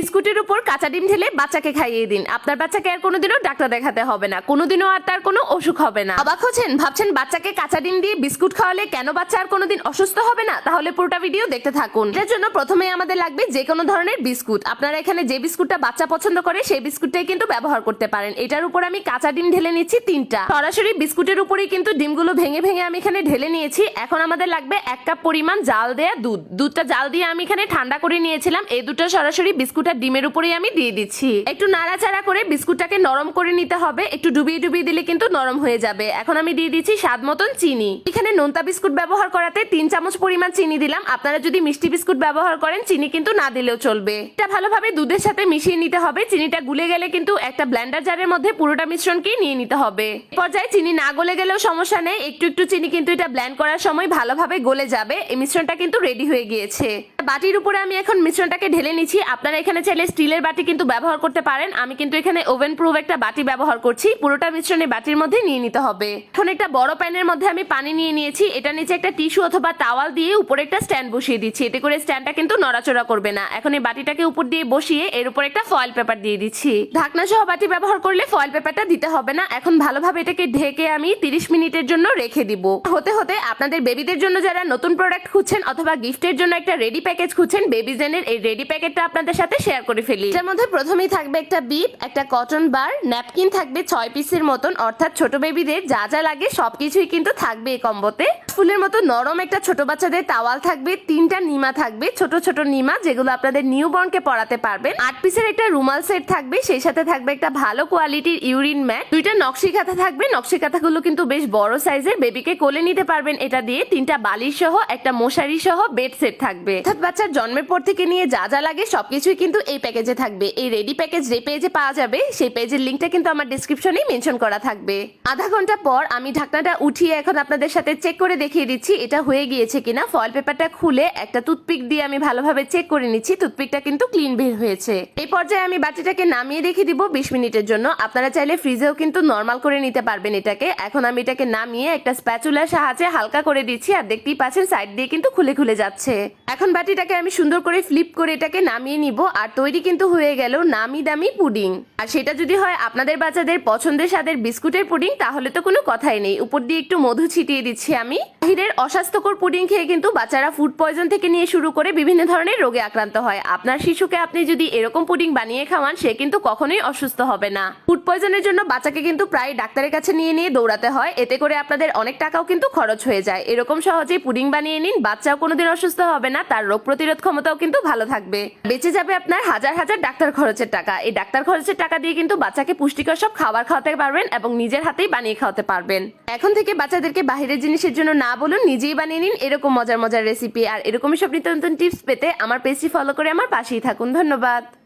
বিস্কুটের উপর কাঁচা ডিম ঢেলে বাচ্চাকে খাইয়ে দিন। আপনার বাচ্চাকে আর কোনোদিনও ডাক্তার দেখাতে হবে না, কোনোদিনও আর তার কোনো অসুখ হবে না। অবাক হচ্ছেন, ভাবছেন বাচ্চাকে কাঁচা ডিম দিয়ে বিস্কুট খাওয়ালে কেন বাচ্চা আর কোনোদিন অসুস্থ হবে না? তাহলে পুরোটা ভিডিও দেখতে থাকুন। এর জন্য প্রথমেই আমাদের লাগবে যে কোনো ধরনের বিস্কুট। আপনারা এখানে যে বিস্কুটটা বাচ্চা পছন্দ করে সেই বিস্কুটটাই কিন্তু ব্যবহার করতে পারেন। এটার উপর আমি কাঁচা ডিম ঢেলে নিচ্ছি 3টা। সরাসরি বিস্কুটের উপরেই কিন্তু ডিমগুলো ভেঙে ভেঙে আমি এখানে ঢেলে নিয়েছি। এখন আমাদের লাগবে 1 কাপ পরিমাণ জাল দেয়া দুধ। দুধটা জাল দিয়ে আমি এখানে ঠান্ডা করে নিয়েছিলাম। এই দুধটা সরাসরি বিস্কুট আর ডিমের উপরেই আমি দিয়ে দিচ্ছি। একটু নাড়াচাড়া করে বিস্কুটটাকে নরম করে নিতে হবে। একটু ডুবিয়ে ডুবিয়ে দিলে কিন্তু নরম হয়ে যাবে। এখন আমি দিয়ে দিচ্ছি স্বাদ মতন চিনি। এখানে নোনতা বিস্কুট ব্যবহার করাতে 3 চামচ পরিমাণ চিনি দিলাম। আপনারা যদি মিষ্টি বিস্কুট ব্যবহার করেন চিনি কিন্তু না দিলেও চলবে। এটা ভালোভাবে দুধের সাথে মিশিয়ে নিতে হবে। চিনিটা গুলে গেলে কিন্তু একটা ব্লেন্ডার জারের মধ্যে পুরোটা মিশ্রণকে নিয়ে নিতে হবে। পর্যায়ে চিনি না গলে গেলেও সমস্যা নেই, একটু একটু চিনি কিন্তু এটা ব্লেন্ড করার সময় ভালোভাবে গলে যাবে। এই মিশ্রণটা কিন্তু রেডি হয়ে গিয়েছে। বাটির উপরে আমি এখন মিশ্রণটাকে ঢেলে নিচ্ছি। আপনারা এখানে চাইলে স্টিলের বাটি কিন্তু ব্যবহার করতে পারেন। আমি কিন্তু এখানে ওভেন প্রুফ একটা বাটি ব্যবহার করছি। পুরোটা মিশ্রণে বাটির মধ্যে নিয়ে নিতে হবে। এখন একটা বড় প্যানের মধ্যে আমি পানি নিয়ে নিয়েছি। এটা নিচে একটা টিস্যু অথবা টাওয়াল দিয়ে উপরে একটা স্ট্যান্ড বসিয়ে দিচ্ছি। এতে করে স্ট্যান্ডটা কিন্তু নড়াচড়া করবে না। এখন এই বাটিটাকে উপর দিয়ে বসিয়ে এর উপর একটা ফয়েল পেপার দিয়ে দিচ্ছি। ঢাকনা সহ বাটি ব্যবহার করলে ফয়েল পেপারটা দিতে হবে না। এখন ভালোভাবে এটাকে ঢেকে আমি 30 মিনিটের জন্য রেখে দিব। হতে হতে আপনাদের বেবিদের জন্য যারা নতুন প্রোডাক্ট খুঁজছেন অথবা গিফটের জন্য একটা রেডি প্যাকেজ খুঁজছেন, বেবিজেনের এই রেডি প্যাকেটটা আপনাদের সাথে শেয়ার করে ফেলি। এর মধ্যে প্রথমেই থাকবে একটা বিপ, একটা কটন বার, ন্যাপকিন থাকবে 6 পিসের মতন, অর্থাৎ ছোট বেবিদের যা যা লাগে সবকিছুই কিন্তু থাকবে এই কম্বোতে। ফুলের মতো নরম একটা ছোট বাচ্চাদের টাওয়াল থাকবে, 3টা নিমা থাকবে, ছোট ছোট নিমা যেগুলো আপনাদের নিউবর্নকে পরাতে পারবেন। 8 পিসের একটা রুমাল সেট থাকবে, সেই সাথে থাকবে একটা ভালো কোয়ালিটির ইউরিন ম্যাট, 2টা নকশি কাঁথা থাকবে। নকশি কাঁথাগুলো কিন্তু বেশ বড় সাইজের, বেবিকে কোলে নিতে পারবেন এটা দিয়ে। 3টা বালিশ সহ একটা মশারি সহ বেড সেট থাকবে। অর্থাৎ বাচ্চার জন্মের পর থেকে নিয়ে যা যা লাগে সবকিছুই কিন্তু এই প্যাকেজে থাকবে। এই রেডি প্যাকেজ যে পেজে পাওয়া যাবে সেই পেজের লিংকটা কিন্তু আমার ডেসক্রিপশনে মেনশন করা থাকবে। আধা ঘন্টা পর আমি ঢাকনাটা উঠিয়ে এখন আপনাদের সাথে চেক করে দেখিয়ে দিচ্ছি এটা হয়ে গিয়েছে কিনা। ফয়েল পেপারটা খুলে একটা টুথপিক দিয়ে আমি ভালোভাবে চেক করে নিচ্ছি। টুথপিকটা কিন্তু ক্লিন বের হয়েছে। এই পর্যায়ে আমি বাটিটাকে নামিয়ে রেখে দিব 20 মিনিটের জন্য। আপনারা চাইলে ফ্রিজেও কিন্তু নরমাল করে নিতে পারবেন এটাকে। এখন আমি এটাকে নামিয়ে একটা স্প্যাচুলার সাহায্যে হালকা করে দিচ্ছি। আর দেখতেই পাচ্ছেন সাইড দিয়ে কিন্তু খুলে খুলে যাচ্ছে। এখন বাটিটাকে আমি সুন্দর করে ফ্লিপ করে এটাকে নামিয়ে নিব। আর তৈরি কিন্তু হয়ে গেল নামি দামি পুডিং। আর সেটা যদি হয় আপনাদের বাচ্চাদের পছন্দের স্বাদের বিস্কুটের পুডিং, তাহলে তো কোনো কথাই নেই। উপর দিয়ে একটু মধু ছিটিয়ে দিচ্ছি আমি। বাহিরের অস্বাস্থ্যকর পুডিং খেয়ে কিন্তু বাচ্চারা ফুড পয়জন থেকে নিয়ে শুরু করে বিভিন্ন ধরনের রোগে আক্রান্ত হয়। আপনার শিশুকে আপনি যদি এরকম পুডিং বানিয়ে খাওয়ান, সে কিন্তু কখনোই অসুস্থ হবে না। ফুড পয়জনের জন্য বাচ্চাকে কিন্তু প্রায় ডাক্তারের কাছে নিয়ে নিয়ে দৌড়াতে হয়। এতে করে আপনাদের অনেক টাকাও কিন্তু খরচ হয়ে যায়। এরকম সহজেই পুডিং বানিয়ে নিন, বাচ্চাও কোনোদিন অসুস্থ হবে না, তার রোগ প্রতিরোধ ক্ষমতাও কিন্তু ভালো থাকবে। বেঁচে যাবে আপনার হাজার হাজার ডাক্তার খরচের টাকা। এই ডাক্তার খরচের টাকা দিয়ে কিন্তু বাচ্চাকে পুষ্টিকর সব খাবার খাওয়াতে পারবেন এবং নিজের হাতেই বানিয়ে খাওয়াতে পারবেন। এখন থেকে বাচ্চাদেরকে বাহিরের জিনিসের জন্য না বলুন, নিজেই বানিয়ে নিন এরকম মজার মজার রেসিপি। আর এরকমই সব নিত্য নতুন টিপস পেতে আমার পেজটি ফলো করে আমার পাশেই থাকুন। ধন্যবাদ।